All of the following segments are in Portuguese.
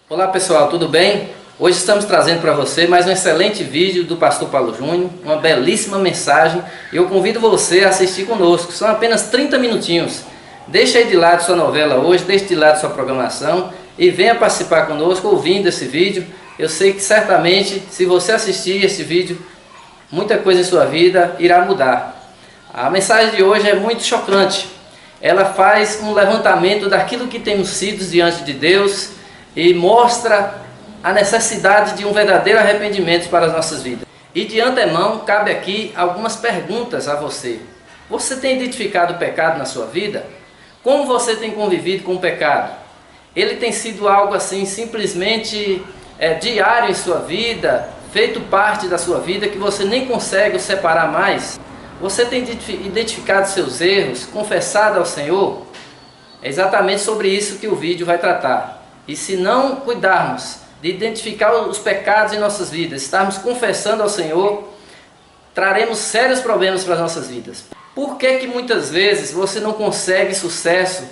Olá pessoal, tudo bem? Hoje estamos trazendo para você mais um excelente vídeo do Pastor Paulo Júnior, uma belíssima mensagem. Eu convido você a assistir conosco, são apenas 30 minutinhos. Deixe aí de lado sua novela hoje, deixe de lado sua programação e venha participar conosco ouvindo esse vídeo. Eu sei que certamente, se você assistir esse vídeo, muita coisa em sua vida irá mudar. A mensagem de hoje é muito chocante. Ela faz um levantamento daquilo que temos sido diante de Deus e mostra a necessidade de um verdadeiro arrependimento para as nossas vidas. E de antemão, cabe aqui algumas perguntas a você. Você tem identificado o pecado na sua vida? Como você tem convivido com o pecado? Ele tem sido algo assim simplesmente diário em sua vida, feito parte da sua vida, que você nem consegue separar mais? Você tem identificado seus erros, confessado ao Senhor? É exatamente sobre isso que o vídeo vai tratar. E se não cuidarmos de identificar os pecados em nossas vidas, estarmos confessando ao Senhor, traremos sérios problemas para as nossas vidas. Por que muitas vezes você não consegue sucesso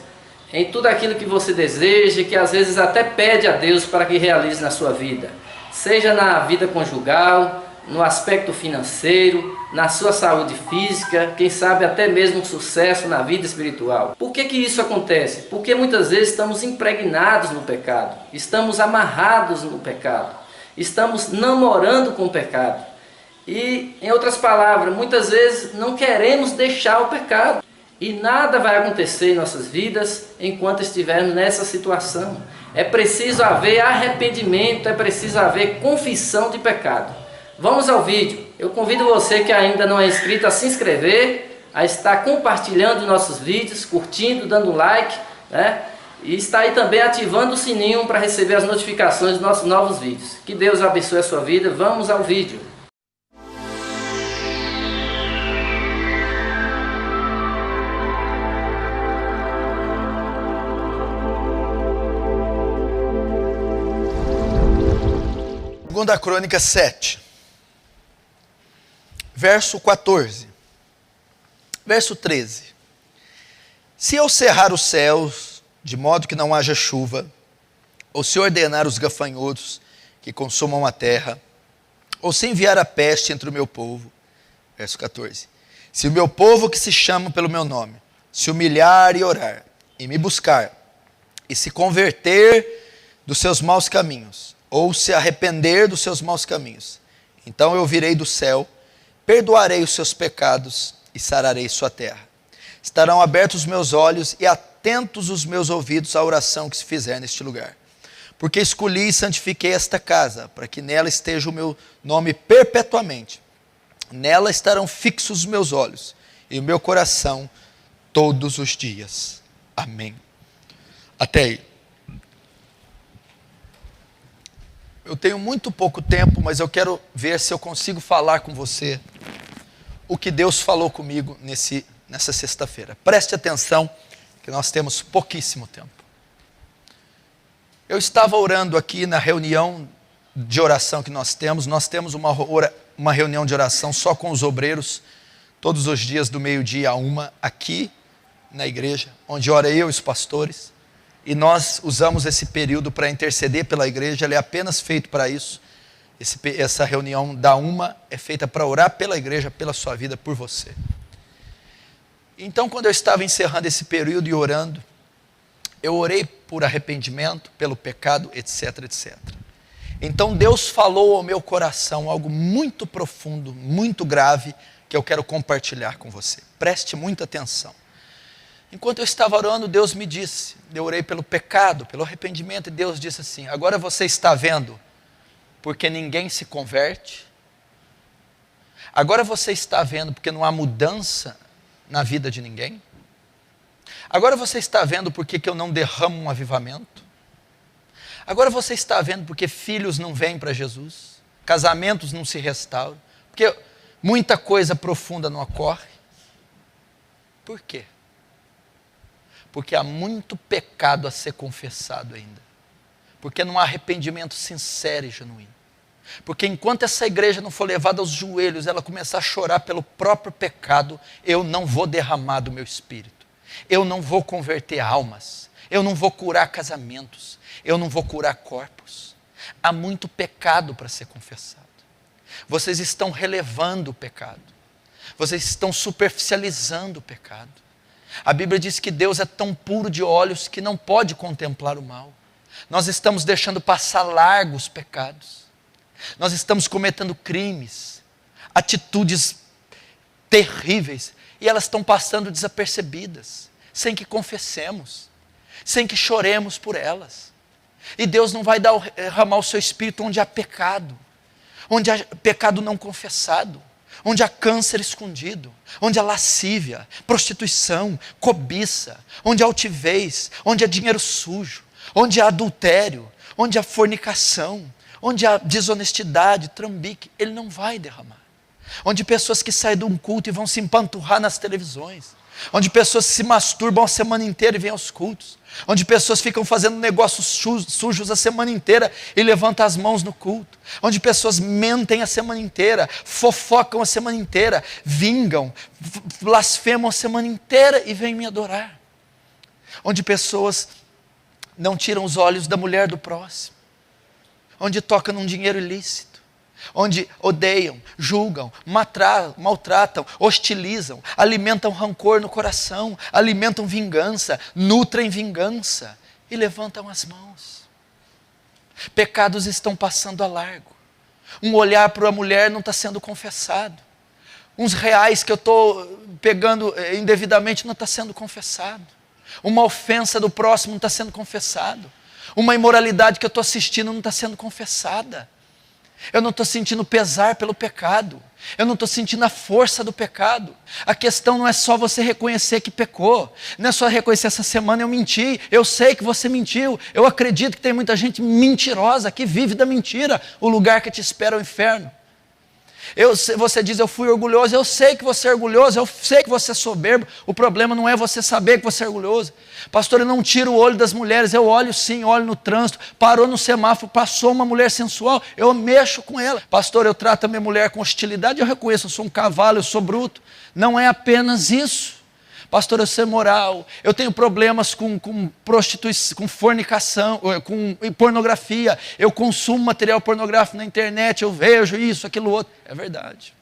em tudo aquilo que você deseja, que às vezes até pede a Deus para que realize na sua vida? Seja na vida conjugal, no aspecto financeiro, na sua saúde física, quem sabe até mesmo sucesso na vida espiritual. Por que isso acontece? Porque muitas vezes estamos impregnados no pecado, estamos amarrados no pecado, estamos namorando com o pecado. E, em outras palavras, muitas vezes não queremos deixar o pecado. E nada vai acontecer em nossas vidas enquanto estivermos nessa situação. É preciso haver arrependimento, é preciso haver confissão de pecado. Vamos ao vídeo. Eu convido você que ainda não é inscrito a se inscrever, a estar compartilhando nossos vídeos, curtindo, dando like, né? E está aí também ativando o sininho para receber as notificações dos nossos novos vídeos. Que Deus abençoe a sua vida. Vamos ao vídeo. Segunda Crônica 7, verso 14, verso 13. Se eu cerrar os céus, de modo que não haja chuva, ou se ordenar os gafanhotos que consumam a terra, ou se enviar a peste entre o meu povo, verso 14. Se o meu povo que se chama pelo meu nome, se humilhar e orar, e me buscar, e se converter dos seus maus caminhos, ou se arrepender dos seus maus caminhos, então eu virei do céu, perdoarei os seus pecados e sararei sua terra. Estarão abertos os meus olhos e atentos os meus ouvidos à oração que se fizer neste lugar. Porque escolhi e santifiquei esta casa, para que nela esteja o meu nome perpetuamente. Nela estarão fixos os meus olhos e o meu coração todos os dias. Amém. Até aí. Eu tenho muito pouco tempo, mas eu quero ver se eu consigo falar com você o que Deus falou comigo nessa sexta-feira. Preste atenção, que nós temos pouquíssimo tempo. Eu estava orando aqui na reunião de oração que nós temos uma reunião de oração só com os obreiros, todos os dias do meio-dia a 1, aqui na igreja, onde ora eu e os pastores. E nós usamos esse período para interceder pela igreja, ele é apenas feito para isso. Essa reunião da 1 é feita para orar pela igreja, pela sua vida, por você. Então, quando eu estava encerrando esse período e orando, eu orei por arrependimento, pelo pecado, etc, etc. Então Deus falou ao meu coração algo muito profundo, muito grave, que eu quero compartilhar com você. Preste muita atenção. Enquanto eu estava orando, Deus me disse, eu orei pelo pecado, pelo arrependimento, e Deus disse assim: agora você está vendo porque ninguém se converte? Agora você está vendo porque não há mudança na vida de ninguém? Agora você está vendo porque que eu não derramo um avivamento? Agora você está vendo porque filhos não vêm para Jesus? Casamentos não se restauram? Porque muita coisa profunda não ocorre? Por quê? Porque há muito pecado a ser confessado ainda. Porque não há arrependimento sincero e genuíno. Porque enquanto essa igreja não for levada aos joelhos, ela começar a chorar pelo próprio pecado, eu não vou derramar do meu espírito. Eu não vou converter almas. Eu não vou curar casamentos. Eu não vou curar corpos. Há muito pecado para ser confessado. Vocês estão relevando o pecado. Vocês estão superficializando o pecado. A Bíblia diz que Deus é tão puro de olhos que não pode contemplar o mal. Nós estamos deixando passar largo os pecados. Nós estamos cometendo crimes, atitudes terríveis, e elas estão passando desapercebidas, sem que confessemos, sem que choremos por elas. E Deus não vai derramar o seu Espírito onde há pecado não confessado, onde há câncer escondido, onde há lascívia, prostituição, cobiça, onde há altivez, onde há dinheiro sujo, onde há adultério, onde há fornicação, onde há desonestidade, trambique. Ele não vai derramar. Onde pessoas que saem de um culto e vão se empanturrar nas televisões, onde pessoas se masturbam a semana inteira e vêm aos cultos, onde pessoas ficam fazendo negócios sujos a semana inteira e levantam as mãos no culto, onde pessoas mentem a semana inteira, fofocam a semana inteira, vingam, blasfemam a semana inteira e vêm me adorar, onde pessoas não tiram os olhos da mulher do próximo, onde tocam num dinheiro ilícito, onde odeiam, julgam, maltratam, hostilizam, alimentam rancor no coração, alimentam vingança, nutrem vingança e levantam as mãos. Pecados estão passando a largo. Um olhar para a mulher não está sendo confessado. Uns reais que eu estou pegando indevidamente não está sendo confessado. Uma ofensa do próximo não está sendo confessado. Uma imoralidade que eu estou assistindo não está sendo confessada. Eu não estou sentindo pesar pelo pecado. Eu não estou sentindo a força do pecado. A questão não é só você reconhecer que pecou. Não é só reconhecer, essa semana eu menti. Eu sei que você mentiu. Eu acredito que tem muita gente mentirosa que vive da mentira. O lugar que te espera é o inferno. Você diz, eu fui orgulhoso. Eu sei que você é orgulhoso. Eu sei que você é soberbo. O problema não é você saber que você é orgulhoso. Pastor, eu não tiro o olho das mulheres. Eu olho sim, olho no trânsito. Parou no semáforo, passou uma mulher sensual. Eu mexo com ela. Pastor, eu trato a minha mulher com hostilidade. Eu reconheço, eu sou um cavalo, eu sou bruto. Não é apenas isso. Pastor, eu sou moral, eu tenho problemas com prostituição, com fornicação, com pornografia, eu consumo material pornográfico na internet, eu vejo isso, aquilo outro. É verdade.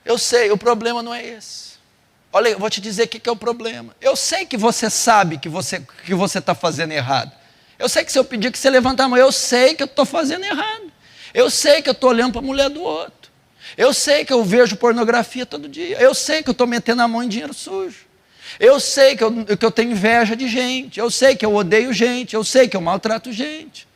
Eu sei, o problema não é esse. Olha, eu vou te dizer o que é o problema. Eu sei que você sabe que você está fazendo errado. Eu sei que se eu pedir que você levante a mão, eu sei que eu estou fazendo errado. Eu sei que eu estou olhando para a mulher do outro. Eu sei que eu vejo pornografia todo dia. Eu sei que eu estou metendo a mão em dinheiro sujo. Eu sei que eu tenho inveja de gente. Eu sei que eu odeio gente. Eu sei que eu maltrato gente.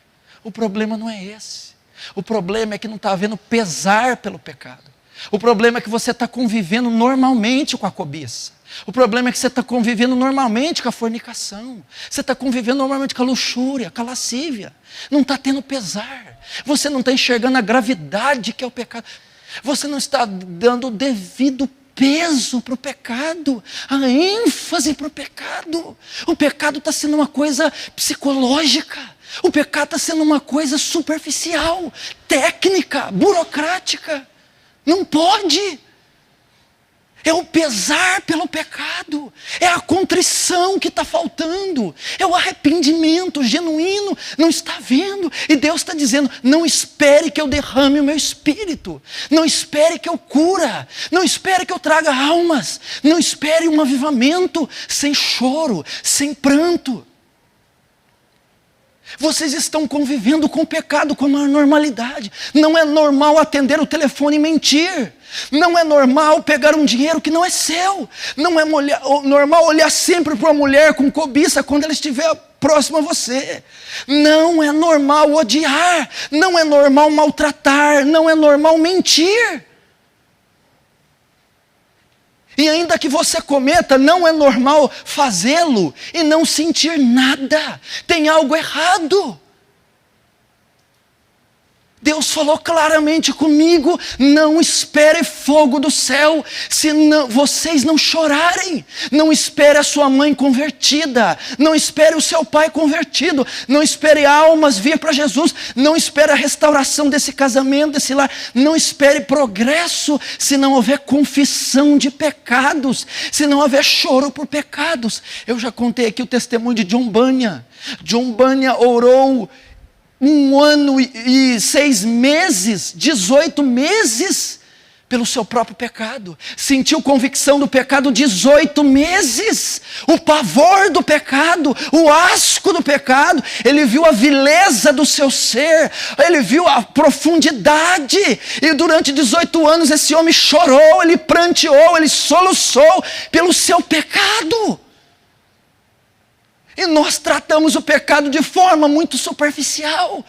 O problema não é esse. O problema é que não está havendo pesar pelo pecado. O problema é que você está convivendo normalmente com a cobiça. O problema é que você está convivendo normalmente com a fornicação. Você está convivendo normalmente com a luxúria, com a lascívia. Não está tendo pesar. Você não está enxergando a gravidade que é o pecado. Você não está dando o devido peso para o pecado, a ênfase para o pecado. O pecado está sendo uma coisa psicológica. O pecado está sendo uma coisa superficial, técnica, burocrática. Não pode. É o pesar pelo pecado, é a contrição que está faltando, é o arrependimento genuíno, não está vendo? E Deus está dizendo, não espere que eu derrame o meu espírito, não espere que eu cura, não espere que eu traga almas, não espere um avivamento sem choro, sem pranto. Vocês estão convivendo com o pecado com uma normalidade. Não é normal atender o telefone e mentir. Não é normal pegar um dinheiro que não é seu. Não é normal olhar sempre para uma mulher com cobiça quando ela estiver próxima a você. Não é normal odiar. Não é normal maltratar. Não é normal mentir. E ainda que você cometa, não é normal fazê-lo e não sentir nada. Tem algo errado. Deus falou claramente comigo: não espere fogo do céu, se vocês não chorarem. Não espere a sua mãe convertida, não espere o seu pai convertido, não espere almas vir para Jesus, não espere a restauração desse casamento, desse lar, não espere progresso se não houver confissão de pecados, se não houver choro por pecados. Eu já contei aqui o testemunho de John Bunyan. John Bunyan orou 1 ano e 6 meses, 18 meses, pelo seu próprio pecado. Sentiu convicção do pecado 18 meses. O pavor do pecado, o asco do pecado. Ele viu a vileza do seu ser. Ele viu a profundidade. E durante 18 anos esse homem chorou, ele pranteou, ele soluçou pelo seu pecado. E nós tratamos o pecado de forma muito superficial.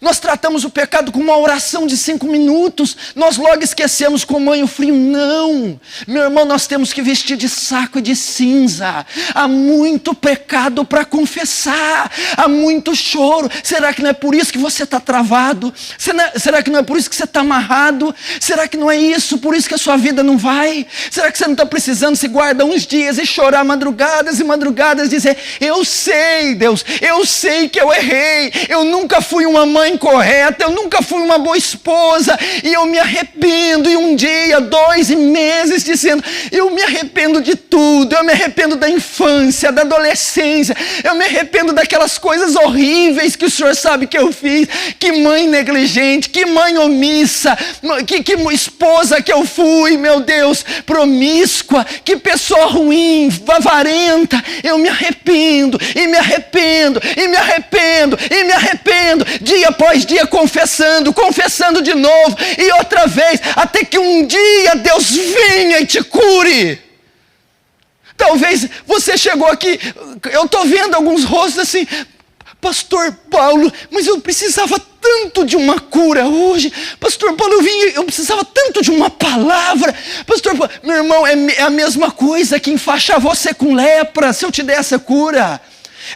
Nós tratamos o pecado com uma oração de 5 minutos. Nós logo esquecemos com o banho frio. Não, meu irmão, nós temos que vestir de saco e de cinza. Há muito pecado para confessar. Há muito choro. Será que não é por isso que você está travado? Será que não é por isso que você está amarrado? Será que não é isso, por isso que a sua vida não vai? Será que você não está precisando se guardar uns dias e chorar madrugadas e madrugadas, dizer: eu sei, Deus, eu sei que eu errei, eu nunca fui uma mãe correta, eu nunca fui uma boa esposa, e eu me arrependo, e 1 dia, 2 meses dizendo: eu me arrependo de tudo, eu me arrependo da infância, da adolescência, eu me arrependo daquelas coisas horríveis que o Senhor sabe que eu fiz. Que mãe negligente, que mãe omissa, que esposa que eu fui, meu Deus, promíscua, que pessoa ruim, avarenta. Eu me arrependo, e me arrependo, e me arrependo, e me arrependo, dia após dia confessando de novo, e outra vez, até que um dia Deus venha e te cure. Talvez você chegou aqui, eu estou vendo alguns rostos assim: Pastor Paulo, mas eu precisava tanto de uma cura hoje. Pastor Paulo, eu precisava tanto de uma palavra. Pastor Paulo, meu irmão, é a mesma coisa que enfaixar você com lepra, se eu te der essa cura.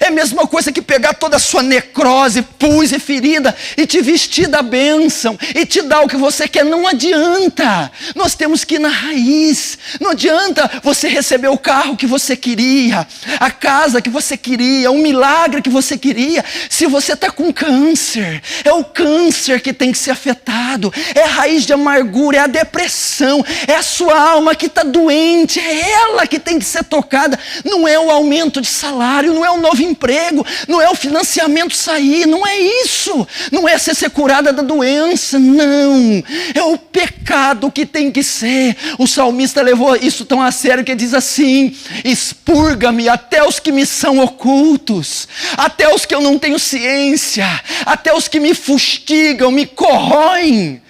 É a mesma coisa que pegar toda a sua necrose, pus e ferida e te vestir da bênção e te dar o que você quer. Não adianta. Nós temos que ir na raiz. Não adianta você receber o carro que você queria, a casa que você queria, um milagre que você queria, se você está com câncer. É o câncer que tem que ser afetado. É a raiz de amargura, é a depressão, é a sua alma que está doente, é ela que tem que ser tocada. Não é o aumento de salário, não é o novo emprego, não é o financiamento sair, não é isso, não é ser curada da doença, não, é o pecado que tem que ser. O salmista levou isso tão a sério que ele diz assim: expurga-me até os que me são ocultos, até os que eu não tenho ciência, até os que me fustigam, me corroem.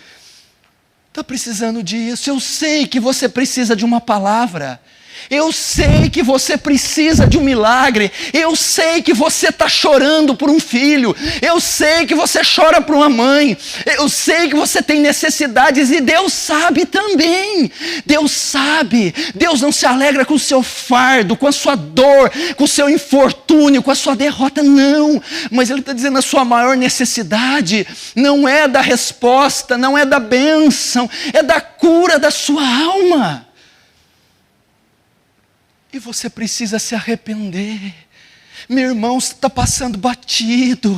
Está precisando disso? Eu sei que você precisa de uma palavra. Eu sei que você precisa de um milagre. Eu sei que você está chorando por um filho. Eu sei que você chora por uma mãe. Eu sei que você tem necessidades, e Deus sabe também. Deus sabe. Deus não se alegra com o seu fardo, com a sua dor, com o seu infortúnio, com a sua derrota, não. Mas Ele está dizendo: a sua maior necessidade não é da resposta, não é da bênção, é da cura da sua alma. E você precisa se arrepender. Meu irmão, você está passando batido.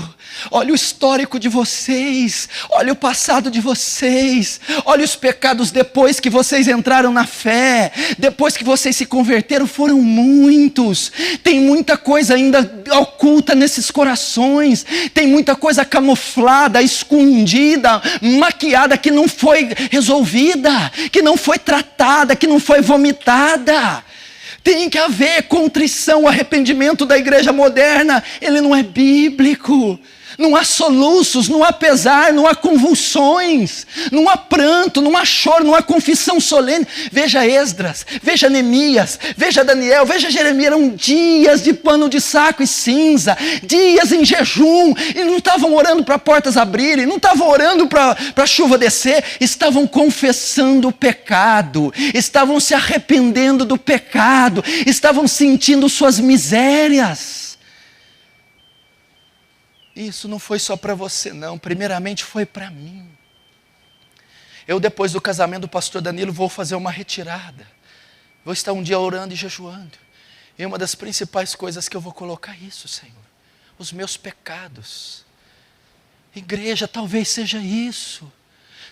Olha o histórico de vocês. Olha o passado de vocês. Olha os pecados depois que vocês entraram na fé. Depois que vocês se converteram, foram muitos. Tem muita coisa ainda oculta nesses corações. Tem muita coisa camuflada, escondida, maquiada, que não foi resolvida, que não foi tratada, que não foi vomitada. Tem que haver contrição. O arrependimento da igreja moderna, ele não é bíblico. Não há soluços, não há pesar, não há convulsões, não há pranto, não há choro, não há confissão solene. Veja Esdras, veja Neemias, veja Daniel, veja Jeremias. Eram dias de pano de saco e cinza, dias em jejum, e não estavam orando para portas abrirem, não estavam orando para a chuva descer, estavam confessando o pecado, estavam se arrependendo do pecado, estavam sentindo suas misérias. Isso não foi só para você, não. Primeiramente foi para mim. Eu, depois do casamento do pastor Danilo, vou fazer uma retirada. Vou estar um dia orando e jejuando. E uma das principais coisas que eu vou colocar isso, Senhor. Os meus pecados. Igreja, talvez seja isso.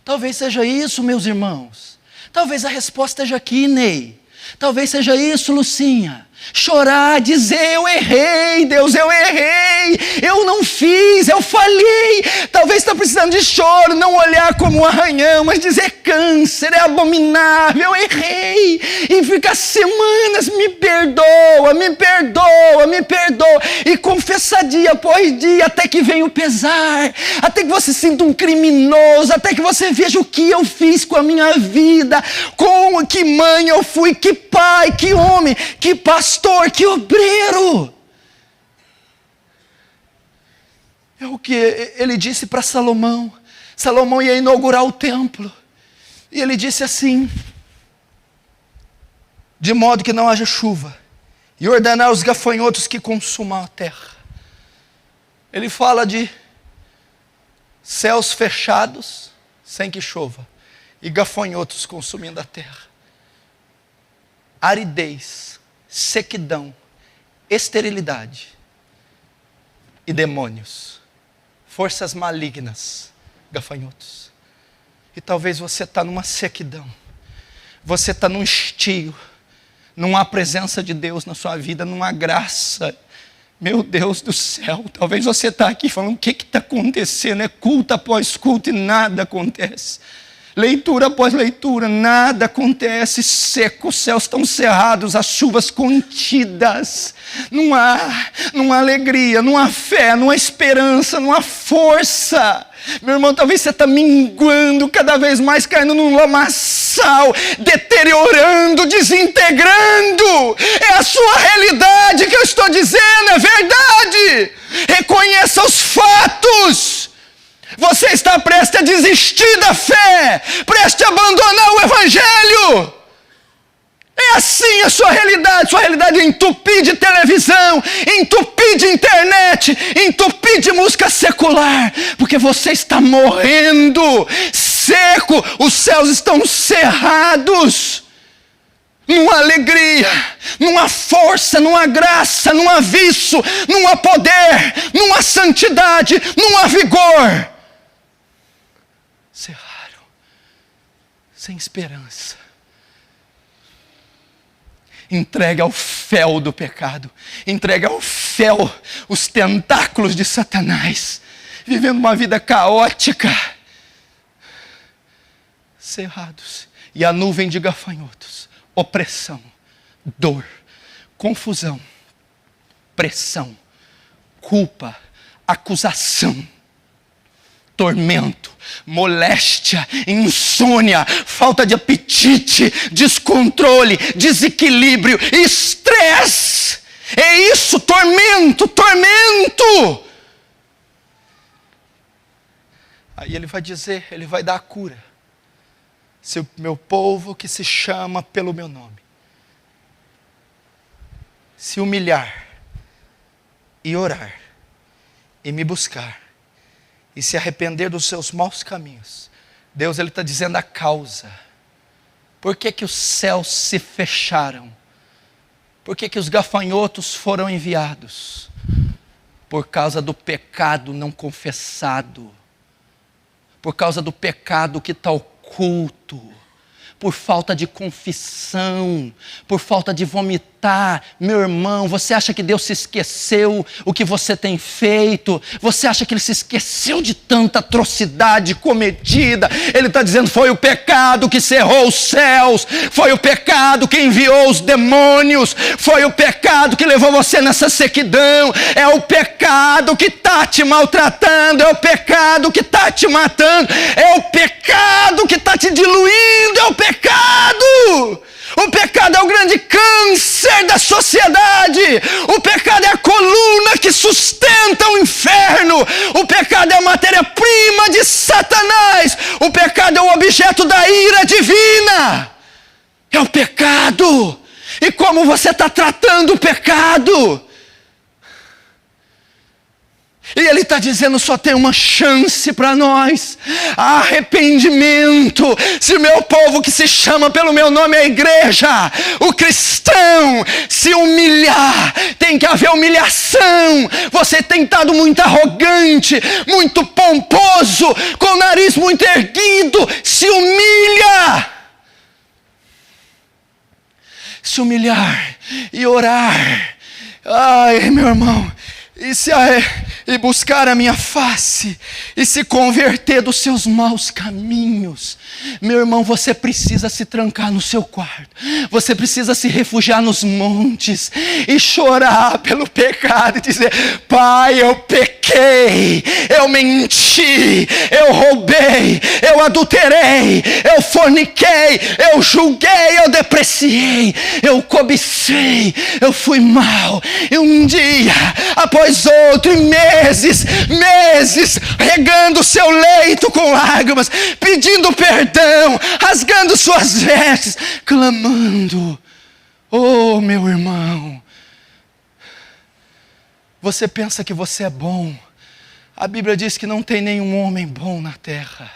Talvez seja isso, meus irmãos. Talvez a resposta esteja aqui, Ney. Talvez seja isso, Lucinha. Chorar, dizer, eu errei, Deus, eu errei, eu não fiz, eu falhei. Talvez está precisando de choro, não olhar como um arranhão, mas dizer câncer, é abominável, eu errei. E ficar semanas, me perdoa, me perdoa, me perdoa. E confessar dia após dia, até que venha o pesar, até que você sinta um criminoso, até que você veja o que eu fiz com a minha vida, com que mãe eu fui, que pai, que homem, que pastor, que obreiro. É o que ele disse para Salomão. Salomão ia inaugurar o templo. E ele disse assim: de modo que não haja chuva, e ordenar os gafanhotos que consumam a terra. Ele fala de céus fechados, sem que chova, e gafanhotos consumindo a terra. Aridez, sequidão, esterilidade e demônios, forças malignas, gafanhotos. E talvez você está numa sequidão, você está num estio, não há presença de Deus na sua vida, não há graça. Meu Deus do céu, talvez você está aqui falando, o que está acontecendo? É culto após culto e nada acontece. Leitura após leitura, nada acontece, seco, os céus estão cerrados, as chuvas contidas. Não há alegria, não há fé, não há esperança, não há força. Meu irmão, talvez você está minguando cada vez mais, caindo num lamaçal, deteriorando, desintegrando. É a sua realidade que eu estou dizendo, é verdade. Reconheça os fatos. Você está prestes a desistir da fé, prestes a abandonar o evangelho. É assim a sua realidade é entupir de televisão, entupir de internet, entupir de música secular, porque você está morrendo, seco, os céus estão cerrados. Não há alegria, não há força, não há graça, não há vício, não há poder, não há santidade, não há vigor. Cerraram, sem esperança. Entregue ao fel do pecado, entregue ao fel os tentáculos de Satanás, vivendo uma vida caótica, cerrados, e a nuvem de gafanhotos, opressão, dor, confusão, pressão, culpa, acusação, tormento, moléstia, insônia, falta de apetite, descontrole, desequilíbrio, estresse. É isso, tormento. Aí ele vai dizer, ele vai dar a cura. Se o meu povo que se chama pelo meu nome se humilhar e orar e me buscar e se arrepender dos seus maus caminhos, Deus está dizendo a causa. Por que os céus se fecharam? Por que os gafanhotos foram enviados? Por causa do pecado não confessado. Por causa do pecado que está oculto. Por falta de confissão, por falta de vomitar. Meu irmão, você acha que Deus se esqueceu o que você tem feito? Você acha que Ele se esqueceu de tanta atrocidade cometida? Ele está dizendo, foi o pecado que cerrou os céus, foi o pecado que enviou os demônios, foi o pecado que levou você nessa sequidão, é o pecado que está te maltratando, é o pecado que está te matando, é o pecado que está te diluindo, é o pecado. O pecado é o grande câncer da sociedade. O pecado é a coluna que sustenta o inferno. O pecado é a matéria-prima de Satanás. O pecado é o objeto da ira divina. É o pecado. E como você está tratando o pecado? E Ele está dizendo, só tem uma chance para nós: arrependimento. Se o meu povo que se chama pelo meu nome, a igreja, o cristão, se humilhar, tem que haver humilhação. Você tem estado muito arrogante, muito pomposo, com o nariz muito erguido. Se humilha. Se humilhar e orar. Ai, meu irmão. E buscar a minha face, e se converter dos seus maus caminhos. Meu irmão, você precisa se trancar no seu quarto, você precisa se refugiar nos montes, e chorar pelo pecado, e dizer: Pai, eu pequei, eu menti, eu roubei, eu adulterei, eu forniquei, eu julguei, eu depreciei, eu cobicei, eu fui mau, e um dia, após outro, e meses, regando seu leito com lágrimas, pedindo perdão, rasgando suas vestes, clamando: oh, meu irmão, você pensa que você é bom? A Bíblia diz que não tem nenhum homem bom na terra,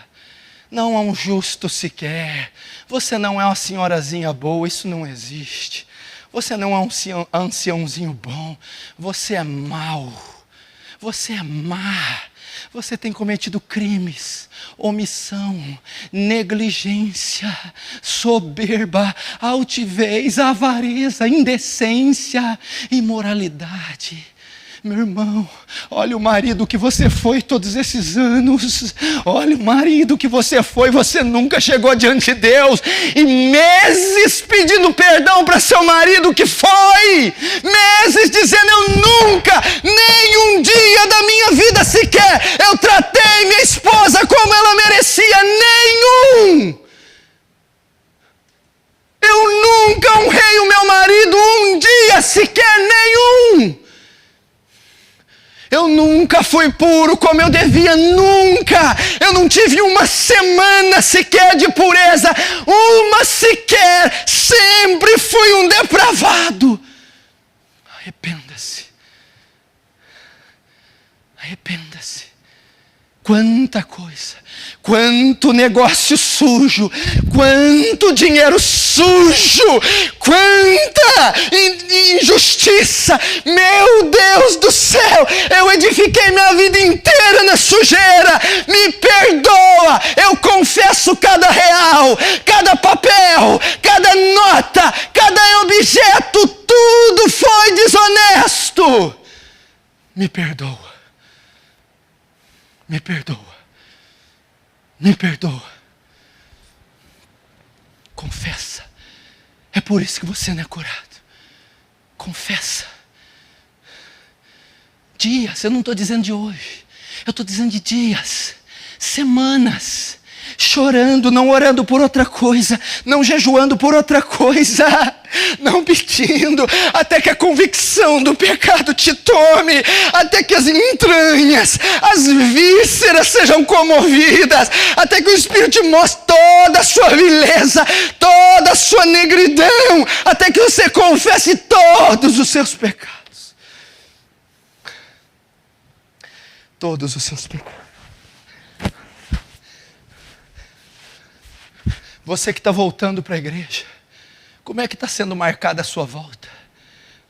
não há um justo sequer. Você não é uma senhorazinha boa, isso não existe. Você não é um anciãozinho bom, você é mau, você é má, você tem cometido crimes, omissão, negligência, soberba, altivez, avareza, indecência, imoralidade. Meu irmão, olha o marido que você foi todos esses anos, olha o marido que você foi, você nunca chegou diante de Deus, e meses pedindo perdão para seu marido que foi, meses dizendo: eu nunca, nem um dia da minha vida sequer, eu tratei minha esposa como ela merecia, nenhum. Eu nunca honrei o meu marido um dia sequer, nenhum. Eu nunca fui puro como eu devia, nunca. Eu não tive uma semana sequer de pureza, uma sequer. Sempre fui um depravado. Arrependa-se. Arrependa-se. Quanta coisa, quanto negócio sujo, quanto dinheiro sujo, quanta injustiça. Meu Deus do céu, eu edifiquei minha vida inteira na sujeira. Me perdoa, eu confesso cada real, cada papel, cada nota, cada objeto, tudo foi desonesto. Me perdoa. Me perdoa, me perdoa. Confessa. É por isso que você não é curado. Confessa. Dias, eu não estou dizendo de hoje, eu estou dizendo de dias, semanas, chorando, não orando por outra coisa, não jejuando por outra coisa, não pedindo, até que a convicção do pecado te tome, até que as entranhas, as vísceras sejam comovidas, até que o Espírito te mostre toda a sua vileza, toda a sua negridão, até que você confesse todos os seus pecados. Todos os seus pecados. Você que está voltando para a igreja, como é que está sendo marcada a sua volta?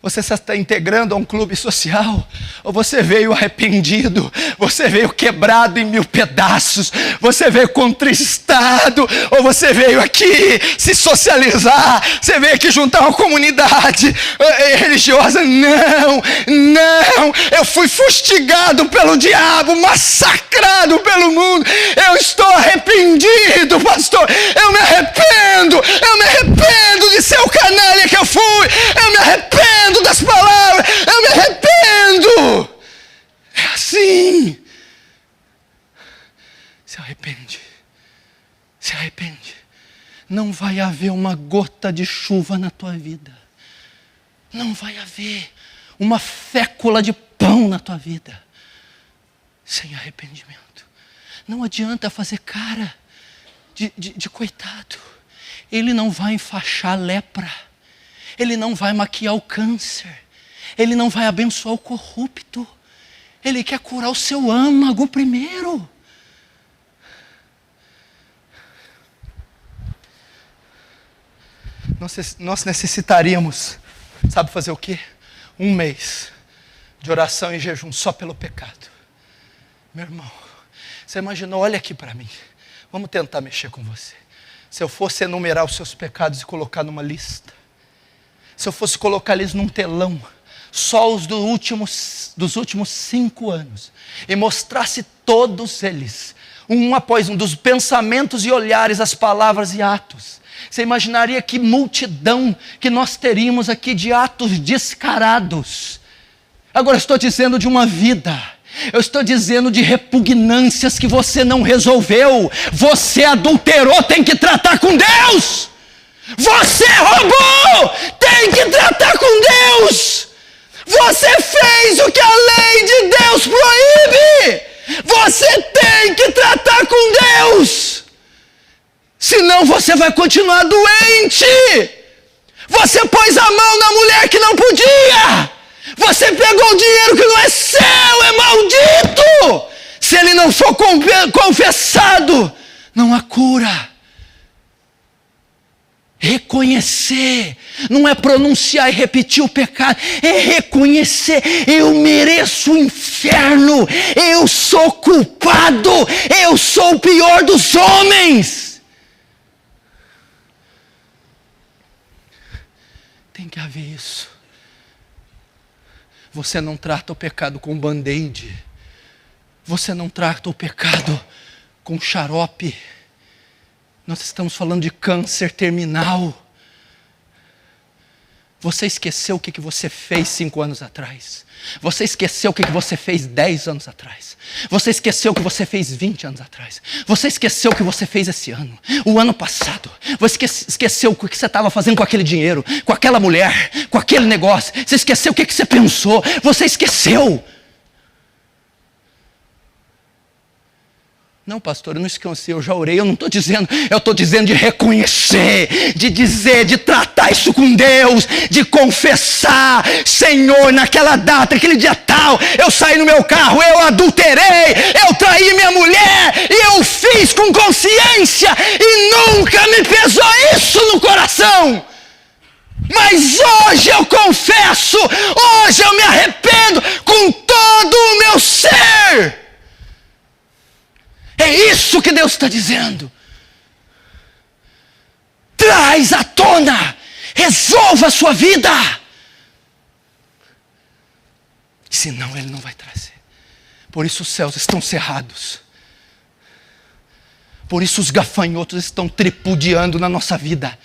Você está integrando a um clube social? Ou você veio arrependido? Você veio quebrado em 1000 pedaços? Você veio contristado? Ou você veio aqui se socializar? Você veio aqui juntar uma comunidade religiosa? Não, não. Eu fui fustigado pelo diabo, massacrado pelo mundo. Eu estou arrependido, pastor. Eu me arrependo de ser o canalha que eu fui. Eu me arrependo das palavras, eu me arrependo. É assim. Se arrepende. Se arrepende. Não vai haver uma gota de chuva na tua vida. Não vai haver uma fécula de pão na tua vida sem arrependimento. Não adianta fazer cara de coitado. Ele não vai enfaixar a lepra. Ele não vai maquiar o câncer. Ele não vai abençoar o corrupto. Ele quer curar o seu âmago primeiro. Nós necessitaríamos, sabe fazer o quê? 1 mês de oração e jejum só pelo pecado. Meu irmão, você imaginou, olha aqui para mim. Vamos tentar mexer com você. Se eu fosse enumerar os seus pecados e colocar numa lista, se eu fosse colocar eles num telão, só os dos últimos 5 anos, e mostrasse todos eles, um após um, dos pensamentos e olhares, as palavras e atos, você imaginaria que multidão que nós teríamos aqui de atos descarados. Agora eu estou dizendo de uma vida. Eu estou dizendo de repugnâncias que você não resolveu. Você adulterou, tem que tratar com Deus. Você roubou, tem que tratar com Deus. Você fez o que a lei de Deus proíbe. Você tem que tratar com Deus. Senão você vai continuar doente. Você pôs a mão na mulher que não podia. Você pegou dinheiro que não é seu, é maldito. Se ele não for confessado, não há cura. Reconhecer, não é pronunciar e repetir o pecado, é reconhecer, eu mereço o inferno, eu sou culpado, eu sou o pior dos homens. Tem que haver isso. Você não trata o pecado com band-aid. Você não trata o pecado com xarope. Nós estamos falando de câncer terminal. Você esqueceu o que você fez 5 anos atrás. Você esqueceu o que você fez 10 anos atrás. Você esqueceu o que você fez 20 anos atrás. Você esqueceu o que você fez esse ano, o ano passado. Você esqueceu o que você estava fazendo com aquele dinheiro, com aquela mulher, com aquele negócio. Você esqueceu o que você pensou. Você esqueceu. Não, pastor, eu não esqueci, eu já orei, eu estou dizendo de reconhecer, de dizer, de tratar isso com Deus, de confessar, Senhor, naquela data, aquele dia tal, eu saí no meu carro, eu adulterei, eu traí minha mulher, e eu fiz com consciência, e nunca me pesou isso no coração. Mas hoje eu confesso, hoje eu me arrependo com todo o meu ser. É isso que Deus está dizendo. Traz à tona, resolva a sua vida. Senão Ele não vai trazer. Por isso os céus estão cerrados. Por isso os gafanhotos estão tripudiando na nossa vida.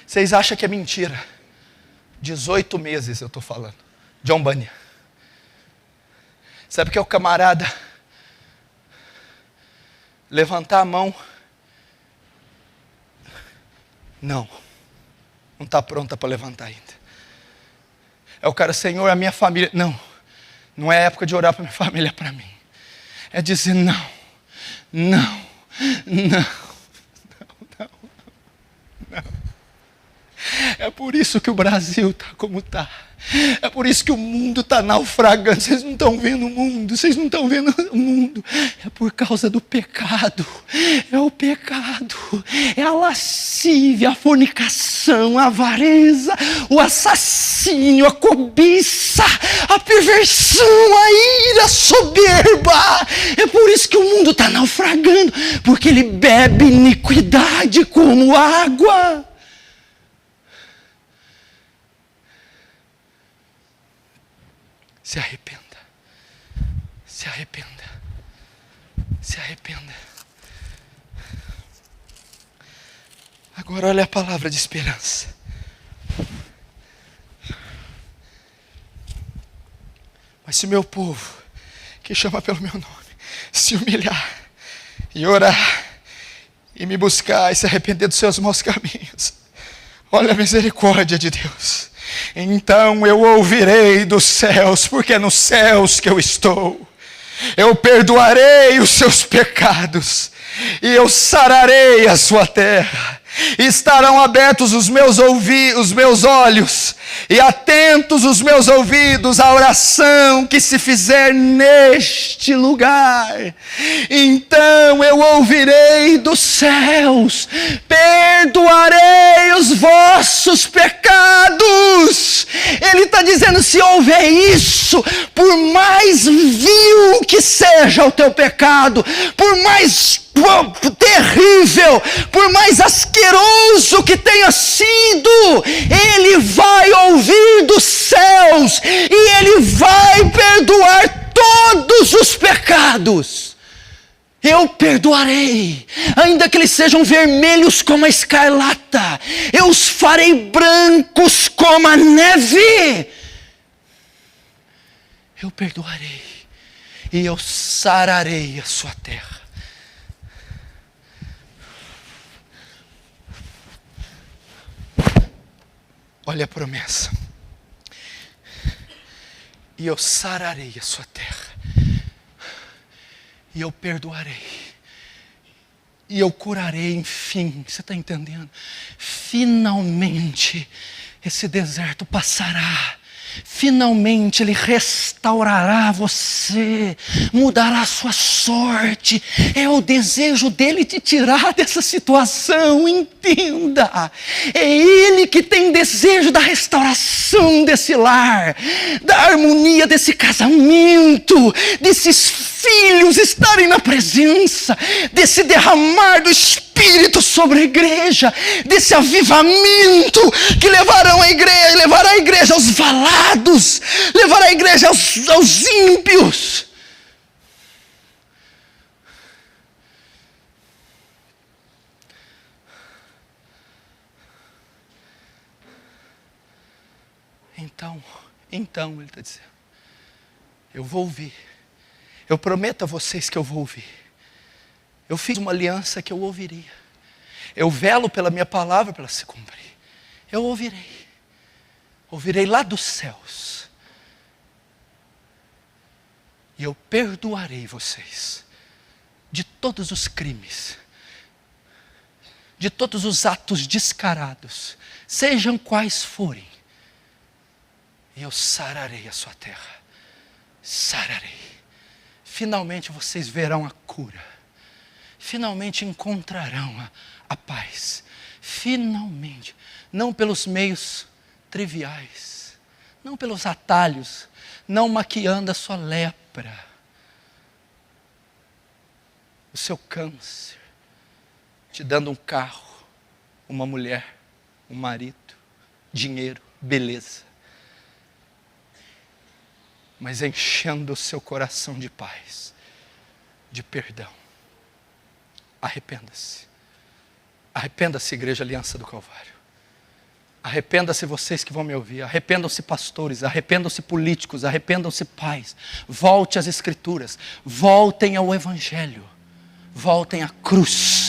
Vocês acham que é mentira? 18 meses eu estou falando. John Bunyan. Sabe o que é o camarada levantar a mão? Não está pronta para levantar ainda. É o cara, Senhor, a minha família. Não é época de orar para minha família, é para mim. É dizer não. É por isso que o Brasil está como está. É por isso que o mundo está naufragando. Vocês não estão vendo o mundo. Vocês não estão vendo o mundo. É por causa do pecado. É o pecado. É a lascívia, a fornicação, a avareza, o assassínio, a cobiça, a perversão, a ira, a soberba. É por isso que o mundo está naufragando. Porque ele bebe iniquidade como água. Se arrependa. Se arrependa. Se arrependa. Agora olha a palavra de esperança. Mas se meu povo, que chama pelo meu nome, se humilhar e orar e me buscar e se arrepender dos seus maus caminhos, olha a misericórdia de Deus. Então eu ouvirei dos céus, porque é nos céus que eu estou. Eu perdoarei os seus pecados e eu sararei a sua terra. Estarão abertos os meus olhos e atentos os meus ouvidos à oração que se fizer neste lugar. Então eu ouvirei dos céus, perdoarei os vossos pecados. Ele está dizendo, se houver isso, por mais vil que seja o teu pecado, por mais terrível, por mais asqueroso que tenha sido, Ele vai ouvir dos céus e Ele vai perdoar todos os pecados. Eu perdoarei, ainda que eles sejam vermelhos como a escarlata, eu os farei brancos como a neve. Eu perdoarei e eu sararei a sua terra. Olha a promessa. E eu sararei a sua terra. E eu perdoarei. E eu curarei, enfim. Você está entendendo? Finalmente, esse deserto passará. Finalmente Ele restaurará você, mudará a sua sorte. É o desejo dEle te tirar dessa situação, entenda. É Ele que tem desejo da restauração desse lar, da harmonia desse casamento, desses filhos estarem na presença, desse derramar do Espírito sobre a igreja, desse avivamento que levará a igreja aos valados, levará a igreja aos ímpios. Então, ele está dizendo, eu vou ouvir. Eu prometo a vocês que eu vou ouvir. Eu fiz uma aliança que eu ouviria. Eu velo pela minha palavra para ela se cumprir. Eu ouvirei. Ouvirei lá dos céus. E eu perdoarei vocês de todos os crimes, de todos os atos descarados, sejam quais forem. E eu sararei a sua terra. Sararei. Finalmente vocês verão a cura. Finalmente encontrarão a paz. Finalmente. Não pelos meios triviais. Não pelos atalhos. Não maquiando a sua lepra. O seu câncer. Te dando um carro, uma mulher, um marido, dinheiro, beleza. Mas enchendo o seu coração de paz, de perdão. Arrependa-se. Arrependa-se, Igreja Aliança do Calvário. Arrependa-se vocês que vão me ouvir. Arrependam-se pastores, arrependam-se políticos, arrependam-se pais. Volte às Escrituras, voltem ao Evangelho, voltem à cruz.